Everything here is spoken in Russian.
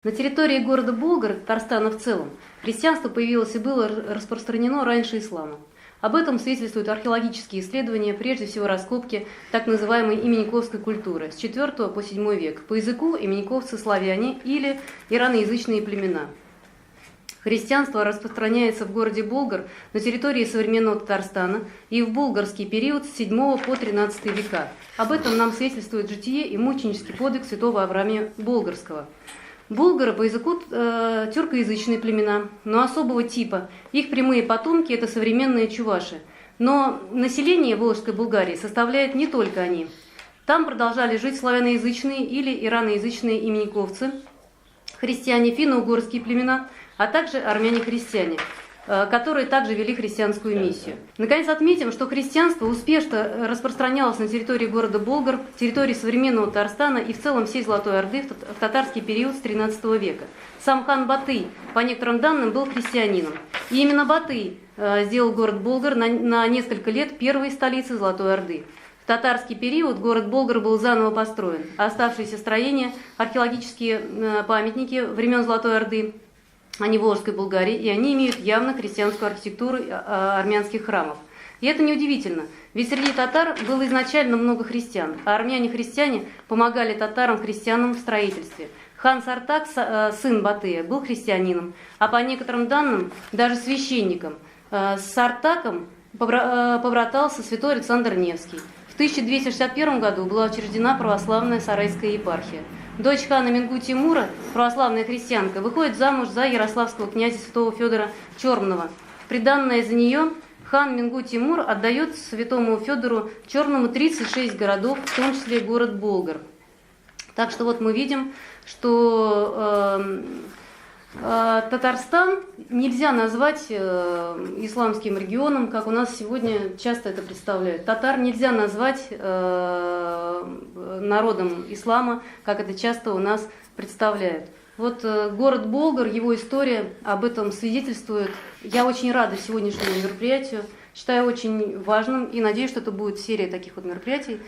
На территории города Болгар, Татарстана в целом, христианство появилось и было распространено раньше ислама. Об этом свидетельствуют археологические исследования, прежде всего раскопки так называемой именниковской культуры с IV по VII век. По языку именниковцы славяне или ираноязычные племена. Христианство распространяется в городе Болгар на территории современного Татарстана и в булгарский период с VII по XIII века. Об этом нам свидетельствует житие и мученический подвиг святого Авраамия Болгарского. Булгары по языку тюркоязычные племена, но особого типа. Их прямые потомки – это современные чуваши. Но население Волжской Булгарии составляет не только они. Там продолжали жить славяноязычные или ираноязычные именниковцы, христиане, финно-угорские племена, а также армяне-христиане, которые также вели христианскую миссию. Наконец отметим, что христианство успешно распространялось на территории города Болгар, территории современного Татарстана и в целом всей Золотой Орды в татарский период с XIII века. Сам хан Батый, по некоторым данным, был христианином. И именно Батый сделал город Болгар на несколько лет первой столицей Золотой Орды. В татарский период город Болгар был заново построен, а оставшиеся строения, археологические памятники времен Золотой Орды, они в Волжской Булгарии, и они имеют явно христианскую архитектуру армянских храмов. И это неудивительно, ведь среди татар было изначально много христиан, а армяне-христиане помогали татарам-христианам в строительстве. Хан Сартак, сын Батыя, был христианином, а по некоторым данным даже священником. С Сартаком побратался святой Александр Невский. В 1261 году была учреждена православная Сарайская епархия. Дочь хана Менгу Тимура, православная христианка, выходит замуж за ярославского князя святого Федора Черного. Приданное за нее хан Менгу Тимур отдает святому Федору Черному 36 городов, в том числе город Болгар. Так что вот мы видим, что Татарстан нельзя назвать исламским регионом, как у нас сегодня часто это представляют. Татар нельзя назвать народом ислама, как это часто у нас представляют. Вот город Болгар, его история об этом свидетельствует. Я очень рада сегодняшнему мероприятию, считаю очень важным и надеюсь, что это будет серия таких вот мероприятий.